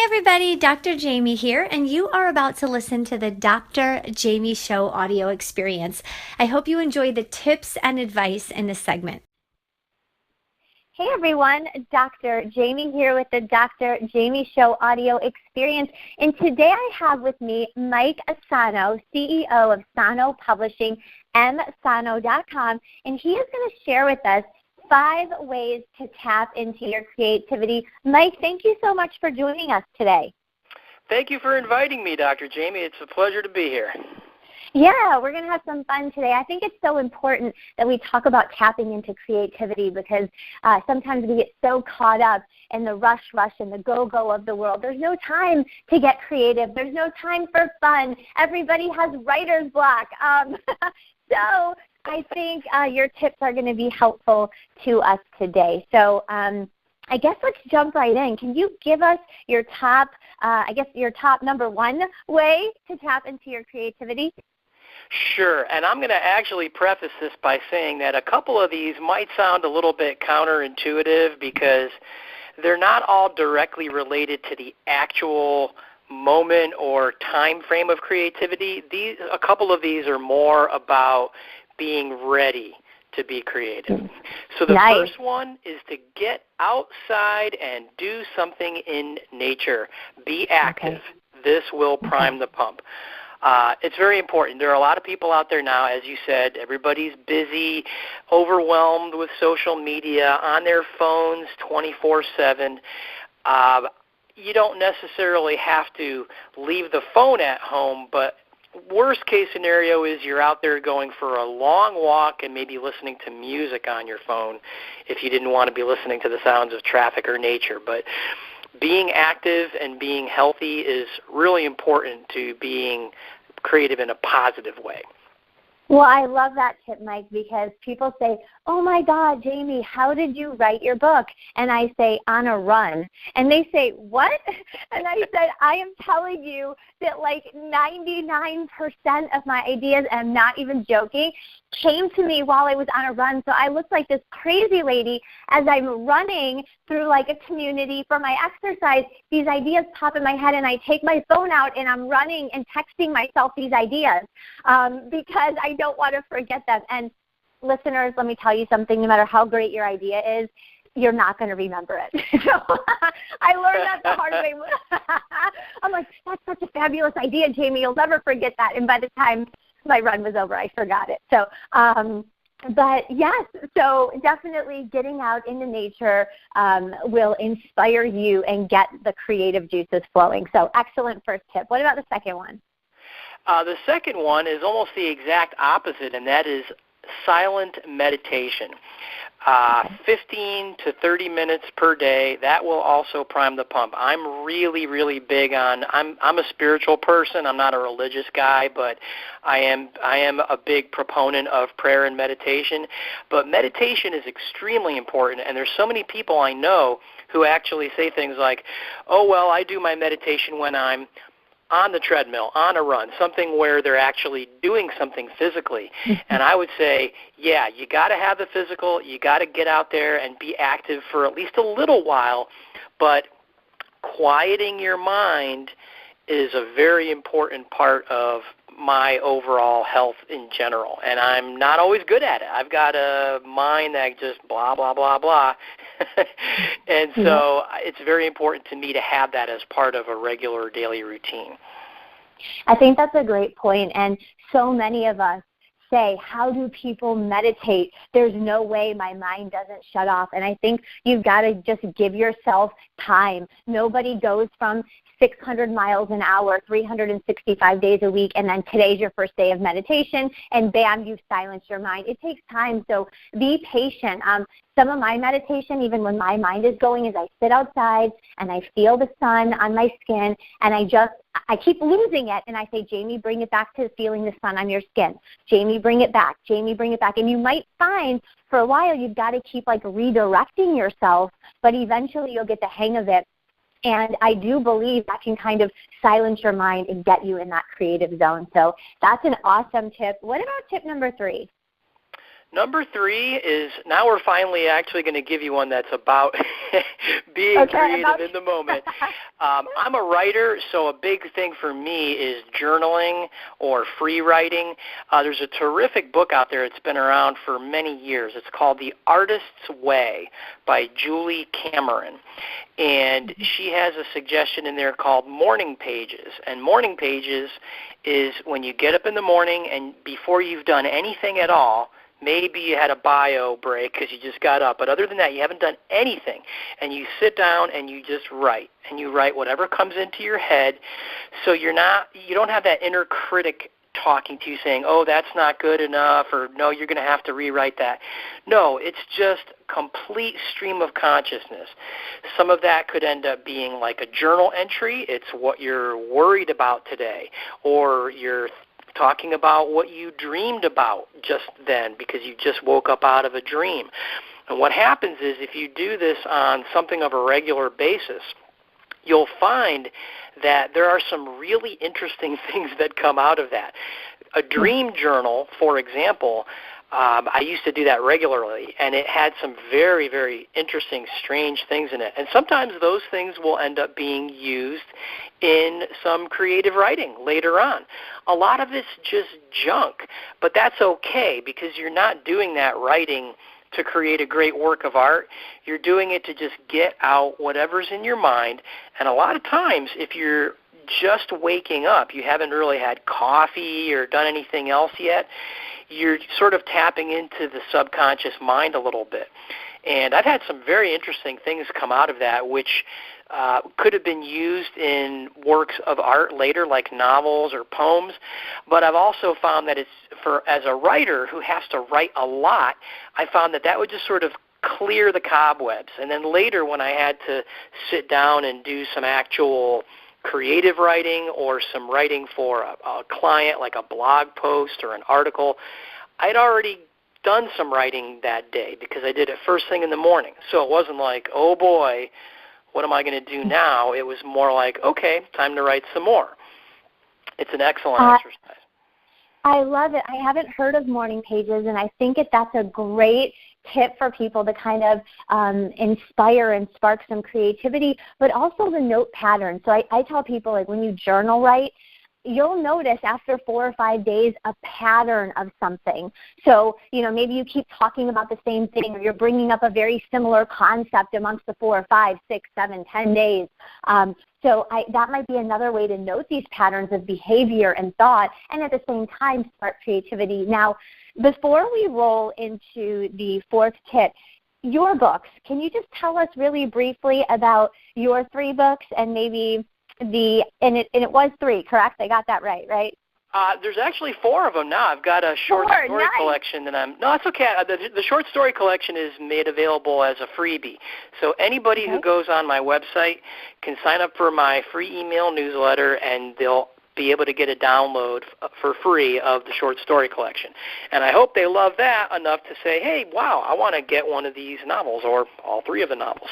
Hey everybody, Dr. Jaime here, and you are about to listen to the Dr. Jaime Show audio experience. I hope you enjoy the tips and advice in this segment. Hey everyone, Dr. Jaime here with the Dr. Jaime Show audio experience. And today I have with me Mike Sahno, CEO of Sahno Publishing, msahno.com, and he is going to share with us 5 ways to tap into your creativity. Mike, thank you so much for joining us today. Thank you for inviting me, Dr. Jaime. It's a pleasure to be here. Yeah, we're going to have some fun today. I think it's so important that we talk about tapping into creativity because sometimes we get so caught up in the rush and the go of the world. There's no time to get creative. There's no time for fun. Everybody has writer's block. So I think your tips are going to be helpful to us today. So I guess let's jump right in. Can you give us your top number 1 way to tap into your creativity? Sure, and I'm going to actually preface this by saying that a couple of these might sound a little bit counterintuitive because they're not all directly related to the actual moment or time frame of creativity. A couple of these are more about being ready to be creative. So the first one is to get outside and do something in nature. Be active. Okay. This will prime the pump. It's very important. There are a lot of people out there now, as you said, everybody's busy, overwhelmed with social media, on their phones 24/7. You don't necessarily have to leave the phone at home, but worst case scenario is you're out there going for a long walk and maybe listening to music on your phone if you didn't want to be listening to the sounds of traffic or nature. But being active and being healthy is really important to being creative in a positive way. Well, I love that tip, Mike, because people say, oh, my God, Jaime, how did you write your book? And I say, on a run. And they say, what? And I said, I am telling you that like 99% of my ideas, and I'm not even joking, came to me while I was on a run. So I looked like this crazy lady as I'm running through like a community for my exercise. These ideas pop in my head, and I take my phone out, and I'm running and texting myself these ideas because I don't want to forget them. And listeners, let me tell you something. No matter how great your idea is, you're not going to remember it. So I learned that the hard way. I'm like, that's such a fabulous idea, Jaime. You'll never forget that. And by the time my run was over, I forgot it. So, but yes, so definitely getting out into nature will inspire you and get the creative juices flowing. So excellent first tip. What about the second one? The second one is almost the exact opposite, and that is silent meditation. 15 to 30 minutes per day, that will also prime the pump. I'm really, really big on, I'm a spiritual person. I'm not a religious guy, but I am a big proponent of prayer and meditation. But meditation is extremely important, and there's so many people I know who actually say things like, oh, well, I do my meditation when I'm on the treadmill, on a run, something where they're actually doing something physically. And I would say, yeah, you got to have the physical, you got to get out there and be active for at least a little while, but quieting your mind is a very important part of my overall health in general, and I'm not always good at it. I've got a mind that just blah, blah, blah, blah, and so it's very important to me to have that as part of a regular daily routine. I think that's a great point, and so many of us say, how do people meditate? There's no way my mind doesn't shut off, and I think you've got to just give yourself time. Nobody goes from 600 miles an hour, 365 days a week, and then today's your first day of meditation, and bam, you've silenced your mind. It takes time, so be patient. Some of my meditation, even when my mind is going, is I sit outside and I feel the sun on my skin, and I keep losing it, and I say, Jaime, bring it back to feeling the sun on your skin. Jaime, bring it back. Jaime, bring it back. And you might find for a while you've got to keep like redirecting yourself, but eventually you'll get the hang of it. And I do believe that can kind of silence your mind and get you in that creative zone. So that's an awesome tip. What about tip number 3? Number 3 is, now we're finally actually going to give you one that's about being creative in the moment. I'm a writer, so a big thing for me is journaling or free writing. There's a terrific book out there. It's been around for many years. It's called The Artist's Way by Julie Cameron. And she has a suggestion in there called morning pages. And morning pages is when you get up in the morning and before you've done anything at all, maybe you had a bio break because you just got up, but other than that, you haven't done anything. And you sit down and you just write, and you write whatever comes into your head. So you don't have that inner critic talking to you saying, oh, that's not good enough, or no, you're going to have to rewrite that. No, it's just complete stream of consciousness. Some of that could end up being like a journal entry. It's what you're worried about today, or you're talking about what you dreamed about just then because you just woke up out of a dream. And what happens is if you do this on something of a regular basis, you'll find that there are some really interesting things that come out of that. A dream journal, for example, I used to do that regularly, and it had some very, very interesting, strange things in it. And sometimes those things will end up being used in some creative writing later on. A lot of it's just junk, but that's okay because you're not doing that writing to create a great work of art. You're doing it to just get out whatever's in your mind. And a lot of times, if you're just waking up, you haven't really had coffee or done anything else yet, you're sort of tapping into the subconscious mind a little bit. And I've had some very interesting things come out of that, which could have been used in works of art later, like novels or poems. But I've also found that as a writer who has to write a lot, I found that would just sort of clear the cobwebs. And then later when I had to sit down and do some actual creative writing or some writing for a client, like a blog post or an article, I'd already done some writing that day because I did it first thing in the morning. So it wasn't like, oh boy, what am I going to do now? It was more like, okay, time to write some more. It's an excellent exercise. I love it. I haven't heard of morning pages, and I think that's a great tip for people to kind of inspire and spark some creativity, but also the note pattern. So I tell people, like, when you journal write, you'll notice after 4 or 5 days a pattern of something. So, maybe you keep talking about the same thing, or you're bringing up a very similar concept amongst the 4, 5, 6, 7, 10 days. So that might be another way to note these patterns of behavior and thought, and at the same time spark creativity. Now, before we roll into the 4th tip, your books, can you just tell us really briefly about your 3 books and maybe and it was 3, correct? I got that right? There's actually 4 of them now. I've got a short story collection that no, it's okay. The short story collection is made available as a freebie. So anybody who goes on my website can sign up for my free email newsletter, and they'll be able to get a download for free of the short story collection. And I hope they love that enough to say, hey, wow, I want to get one of these novels or all 3 of the novels.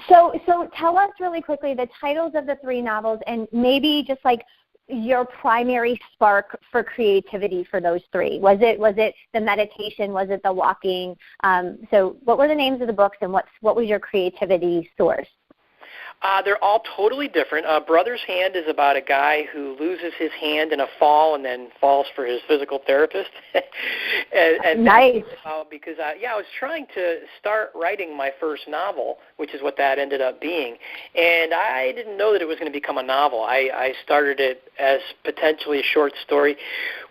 So tell us really quickly the titles of the 3 novels and maybe just like your primary spark for creativity for those 3. Was it the meditation? Was it the walking? So what were the names of the books, and what was your creativity source? They're all totally different. Brother's Hand is about a guy who loses his hand in a fall and then falls for his physical therapist. and nice. Because I was trying to start writing my first novel, which is what that ended up being. And I didn't know that it was going to become a novel. I started it as potentially a short story.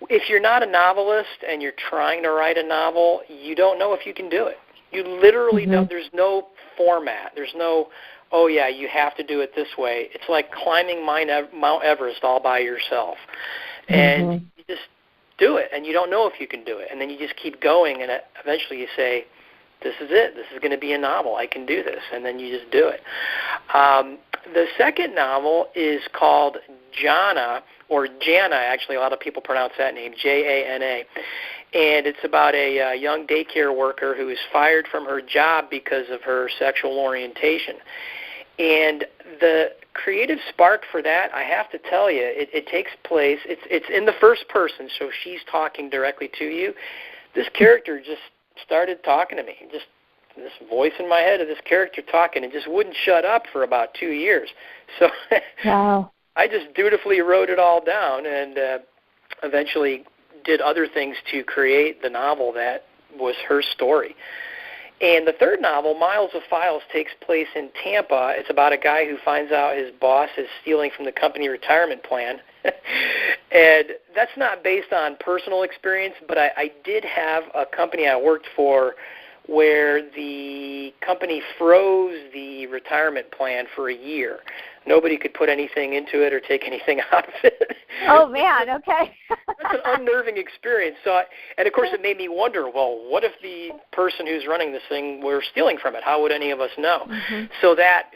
If you're not a novelist and you're trying to write a novel, you don't know if you can do it. You literally don't. There's no format. There's no, oh, yeah, you have to do it this way. It's like climbing Mount Everest all by yourself. And you just do it, and you don't know if you can do it. And then you just keep going, and eventually you say, this is it. This is going to be a novel. I can do this. And then you just do it. The second novel is called Jana, or Jana, actually. A lot of people pronounce that name, Jana. And it's about a young daycare worker who is fired from her job because of her sexual orientation. And the creative spark for that, I have to tell you, it takes place, it's in the first person, so she's talking directly to you. this character just started talking to me, just this voice in my head of this character talking, and just wouldn't shut up for about 2 years. So Wow. I just dutifully wrote it all down and eventually did other things to create the novel that was her story. And the third novel, Miles of Files, takes place in Tampa. It's about a guy who finds out his boss is stealing from the company retirement plan. And that's not based on personal experience, but I did have a company I worked for where the company froze the retirement plan for a year. Nobody could put anything into it or take anything out of it. Oh, man, okay. That's an unnerving experience. And, of course, it made me wonder, well, what if the person who's running this thing were stealing from it? How would any of us know? Mm-hmm. So that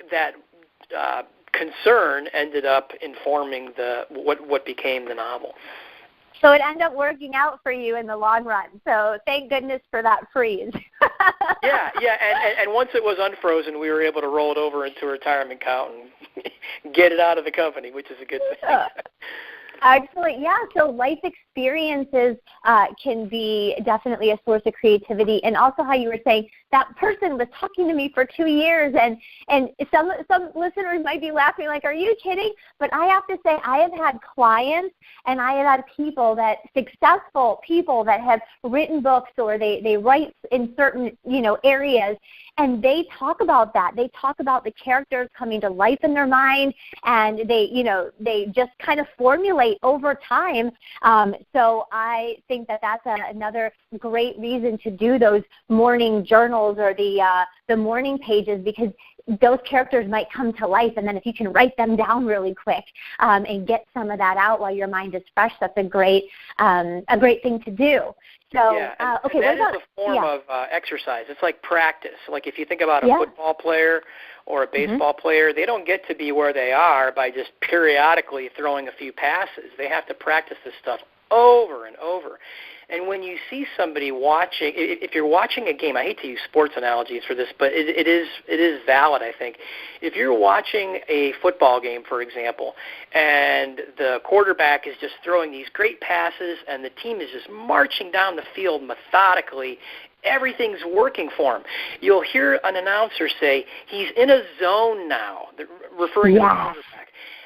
concern ended up informing what became the novel. So it ended up working out for you in the long run. So thank goodness for that freeze. Yeah, and once it was unfrozen, we were able to roll it over into a retirement account and get it out of the company, which is a good thing. Excellent. Yeah, so life experiences can be definitely a source of creativity. And also how you were saying, that person was talking to me for 2 years, and some listeners might be laughing like, are you kidding? But I have to say, I have had clients and I have had successful people that have written books, or they write in certain, areas, and they talk about that. They talk about the characters coming to life in their mind, and they just kind of formulate over time. So I think that's another great reason to do those morning journals or the morning pages, because those characters might come to life, and then if you can write them down really quick and get some of that out while your mind is fresh, that's a great thing to do. So, yeah, okay, that is a form of exercise. It's like practice. Like if you think about a football player or a baseball player, they don't get to be where they are by just periodically throwing a few passes. They have to practice this stuff over and over. And when you see somebody watching, if you're watching a game, I hate to use sports analogies for this, but it is valid, I think. If you're watching a football game, for example, and the quarterback is just throwing these great passes and the team is just marching down the field methodically, everything's working for him. You'll hear an announcer say, he's in a zone now, referring to the quarterback.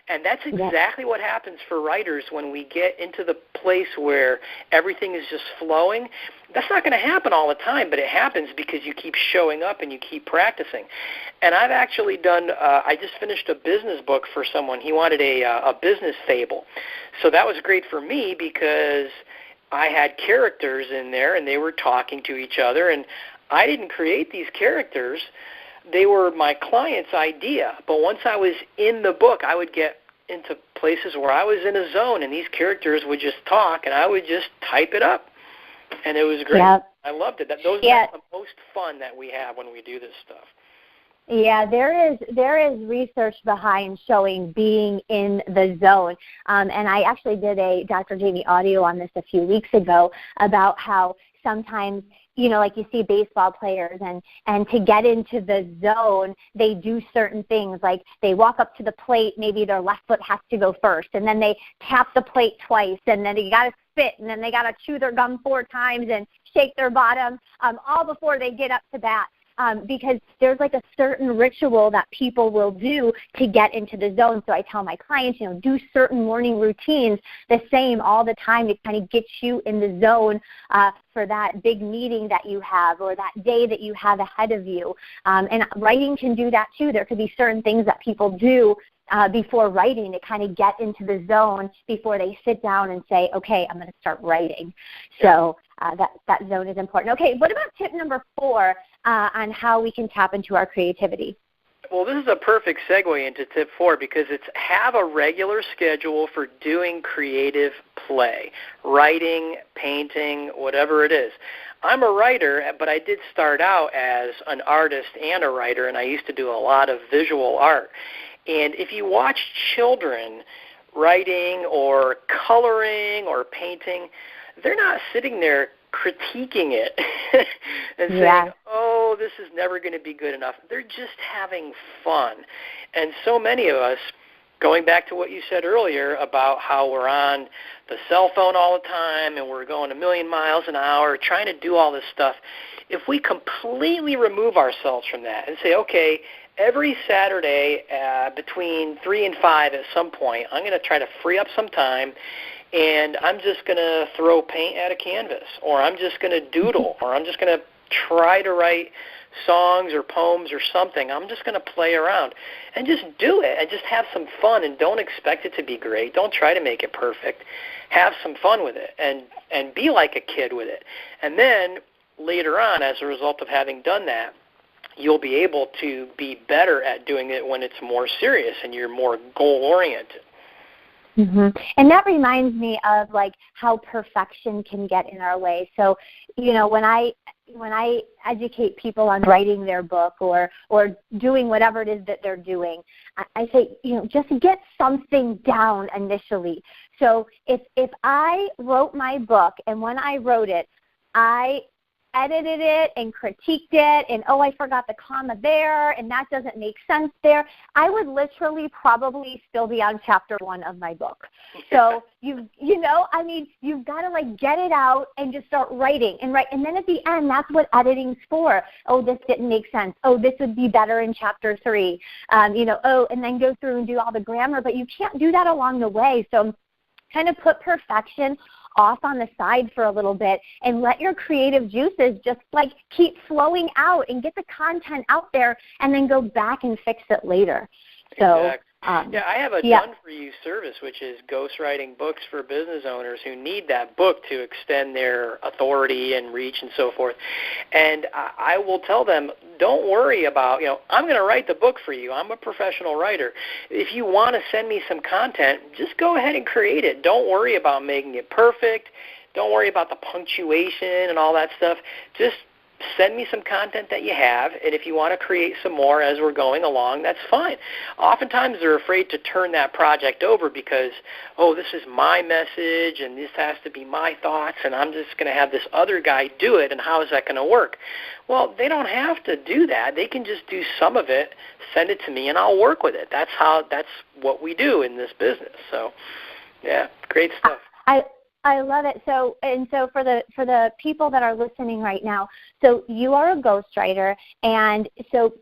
And that's exactly what happens for writers when we get into the place where everything is just flowing. That's not going to happen all the time, but it happens because you keep showing up and you keep practicing. And I've actually done, I just finished a business book for someone. He wanted a business fable. So that was great for me because I had characters in there and they were talking to each other, and I didn't create these characters. They were my client's idea, but once I was in the book, I would get into places where I was in a zone, and these characters would just talk, and I would just type it up, and it was great. Yep. I loved it. That's the most fun that we have when we do this stuff. Yeah, there is research behind showing being in the zone, and I actually did a Dr. Jaime audio on this a few weeks ago about how sometimes, like you see baseball players, and to get into the zone, they do certain things, like they walk up to the plate, maybe their left foot has to go first, and then they tap the plate twice, and then they got to spit, and then they got to chew their gum 4 times and shake their bottom, all before they get up to bat. Because there's like a certain ritual that people will do to get into the zone. So I tell my clients, do certain morning routines the same all the time to kind of get you in the zone for that big meeting that you have or that day that you have ahead of you. And writing can do that too. There could be certain things that people do before writing to kind of get into the zone before they sit down and say, okay, I'm going to start writing. So that zone is important. Okay, what about tip number 4 on how we can tap into our creativity? Well, this is a perfect segue into tip 4 because it's have a regular schedule for doing creative play, writing, painting, whatever it is. I'm a writer, but I did start out as an artist and a writer, and I used to do a lot of visual art. And if you watch children writing or coloring or painting, they're not sitting there critiquing it and saying, oh, this is never going to be good enough. They're just having fun. And so many of us, going back to what you said earlier about how we're on the cell phone all the time and we're going a million miles an hour trying to do all this stuff, if we completely remove ourselves from that and say, okay, every Saturday between 3 and 5 at some point, I'm going to try to free up some time, and I'm just going to throw paint at a canvas, or I'm just going to doodle, or I'm just going to try to write songs or poems or something. I'm just going to play around and just do it and just have some fun, and don't expect it to be great. Don't try to make it perfect. Have some fun with it and be like a kid with it. And then later on, as a result of having done that, you'll be able to be better at doing it when it's more serious and you're more goal-oriented. Mm-hmm. And that reminds me of like how perfection can get in our way. So, you know, when I educate people on writing their book or doing whatever it is that they're doing, I say, you know, just get something down initially. So if I wrote my book and when I wrote it, I edited it and critiqued it and, oh, I forgot the comma there and that doesn't make sense there, I would literally probably still be on chapter 1 of my book. So, you've got to like get it out and just start writing and write. And then at the end, that's what editing's for. Oh, this didn't make sense. Oh, this would be better in chapter 3. And then go through and do all the grammar. But you can't do that along the way. So kind of put perfection off on the side for a little bit and let your creative juices just like keep flowing out and get the content out there and then go back and fix it later. So, exactly. I have a done-for-you service, which is ghostwriting books for business owners who need that book to extend their authority and reach and so forth. And I will tell them, don't worry about, I'm going to write the book for you. I'm a professional writer. If you want to send me some content, just go ahead and create it. Don't worry about making it perfect. Don't worry about the punctuation and all that stuff. Just send me some content that you have, and if you want to create some more as we're going along, that's fine. Oftentimes they're afraid to turn that project over because, oh, this is my message, and this has to be my thoughts, and I'm just going to have this other guy do it, and how is that going to work? Well, they don't have to do that. They can just do some of it, send it to me, and I'll work with it. That's what we do in this business. So, yeah, great stuff. I love it. So for the people that are listening right now, so you are a ghostwriter, and so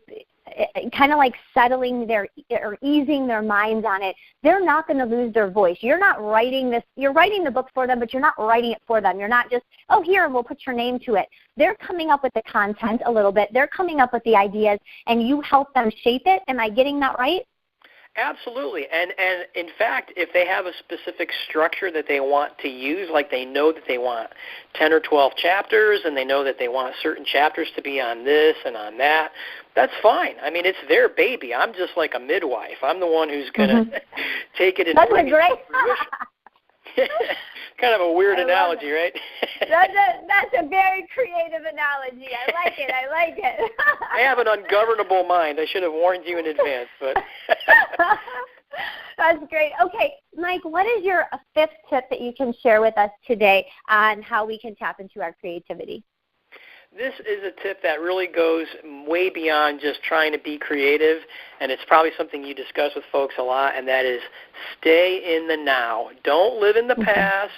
kind of like settling or easing their minds on it. They're not going to lose their voice. You're not writing this. You're writing the book for them, but you're not writing it for them. You're not just, oh, here, we'll put your name to it. They're coming up with the content a little bit. They're coming up with the ideas, and you help them shape it. Am I getting that right? Absolutely. And in fact, if they have a specific structure that they want to use, like they know that they want 10 or 12 chapters and they know that they want certain chapters to be on this and on that, that's fine. I mean, it's their baby. I'm just like a midwife. I'm the one who's going to take it and bring it to fruition. Kind of a weird analogy, right? That's a very creative analogy. I like it. I have an ungovernable mind. I should have warned you in advance, but that's great. Okay, Mike, what is your 5th tip that you can share with us today on how we can tap into our creativity? This is a tip that really goes way beyond just trying to be creative, and it's probably something you discuss with folks a lot, and that is stay in the now. Don't live in the past.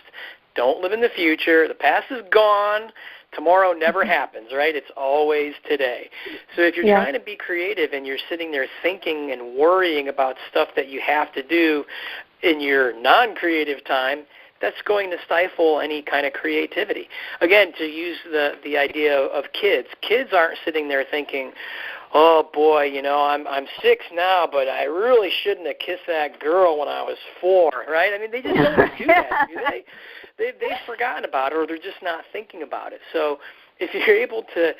Don't live in the future. The past is gone. Tomorrow never happens, right? It's always today. So if you're trying to be creative and you're sitting there thinking and worrying about stuff that you have to do in your non-creative time, that's going to stifle any kind of creativity. Again, to use the idea of kids aren't sitting there thinking, oh boy, I'm 6 now, but I really shouldn't have kissed that girl when I was 4, right? I mean, they just don't do that, do they? They've forgotten about it, or they're just not thinking about it. So if you're able to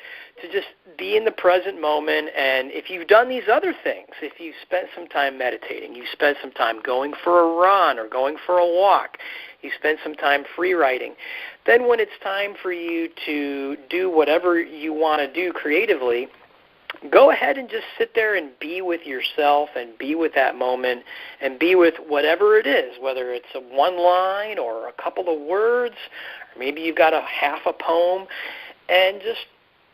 just be in the present moment, and if you've done these other things, if you spent some time meditating, you spent some time going for a run or going for a walk, you spent some time free writing, then when it's time for you to do whatever you want to do creatively, go ahead and just sit there and be with yourself and be with that moment and be with whatever it is, whether it's one line or a couple of words, or maybe you've got a half a poem, and just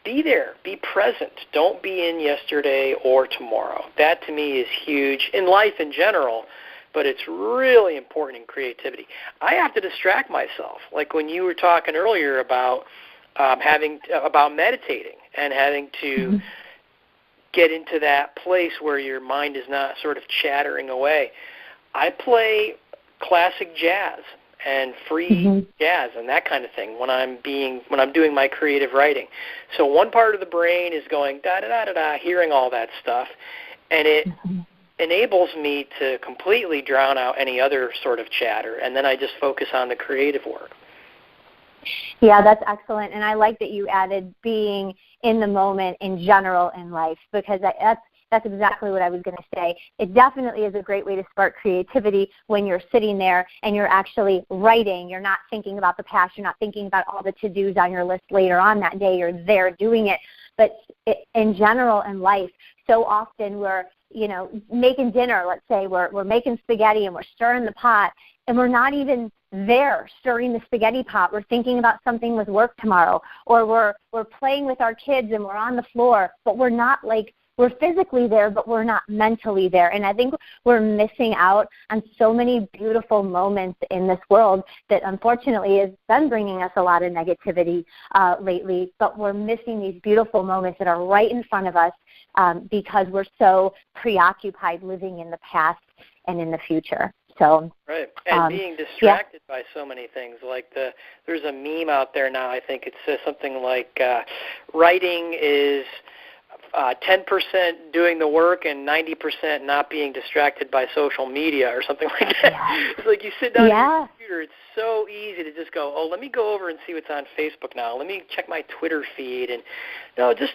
be there, be present. Don't be in yesterday or tomorrow. That to me is huge in life in general, but it's really important in creativity. I have to distract myself, like when you were talking earlier about about meditating and having to get into that place where your mind is not sort of chattering away. I play classic jazz and free jazz and that kind of thing when I'm doing my creative writing. So one part of the brain is going da da da da da, hearing all that stuff, and it enables me to completely drown out any other sort of chatter, and then I just focus on the creative work. Yeah, that's excellent. And I like that you added being in the moment in general in life, because that's exactly what I was going to say. It definitely is a great way to spark creativity when you're sitting there and you're actually writing. You're not thinking about the past. You're not thinking about all the to-dos on your list later on that day. You're there doing it. But in general in life, so often we're, making dinner. Let's say we're making spaghetti and we're stirring the pot, and we're not even there stirring the spaghetti pot. We're thinking about something with work tomorrow, or we're playing with our kids and we're on the floor, but we're not we're physically there, but we're not mentally there. And I think we're missing out on so many beautiful moments in this world that unfortunately has been bringing us a lot of negativity lately, but we're missing these beautiful moments that are right in front of us because we're so preoccupied living in the past and in the future. So, right, and being distracted by so many things. Like there's a meme out there now, I think it says something like writing is 10% doing the work and 90% not being distracted by social media or something like that. Yeah. It's like you sit down at your computer, it's so easy to just go, let me go over and see what's on Facebook now. Let me check my Twitter feed. And just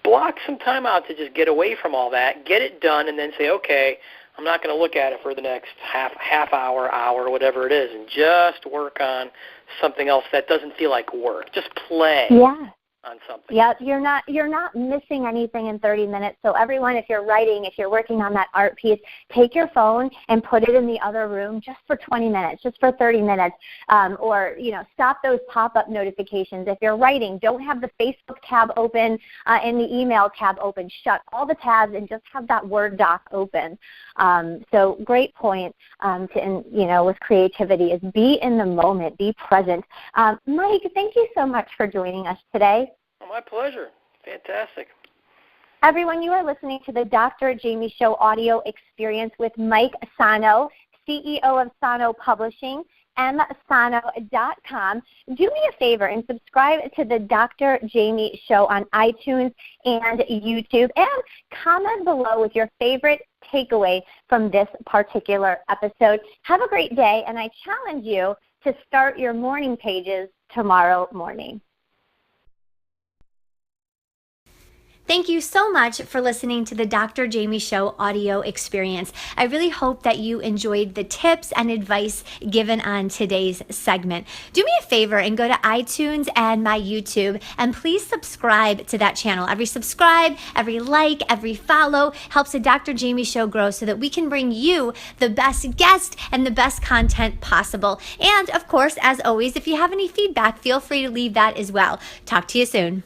block some time out to just get away from all that, get it done, and then say, okay, I'm not going to look at it for the next half hour, whatever it is, and just work on something else that doesn't feel like work. Just play. Yeah. On something. Yeah, you're not missing anything in 30 minutes. So everyone, if you're writing, if you're working on that art piece, take your phone and put it in the other room just for 20 minutes, just for 30 minutes, or stop those pop-up notifications. If you're writing, don't have the Facebook tab open and the email tab open. Shut all the tabs and just have that Word doc open. So great point with creativity is be in the moment, be present. Mike, thank you so much for joining us today. Oh, my pleasure. Fantastic. Everyone, you are listening to the Dr. Jaime Show audio experience with Mike Sahno, CEO of Sahno Publishing, msahno.com. Do me a favor and subscribe to the Dr. Jaime Show on iTunes and YouTube, and comment below with your favorite takeaway from this particular episode. Have a great day, and I challenge you to start your morning pages tomorrow morning. Thank you so much for listening to the Dr. Jaime Show audio experience. I really hope that you enjoyed the tips and advice given on today's segment. Do me a favor and go to iTunes and my YouTube, and please subscribe to that channel. Every subscribe, every like, every follow helps the Dr. Jaime Show grow so that we can bring you the best guest and the best content possible. And of course, as always, if you have any feedback, feel free to leave that as well. Talk to you soon.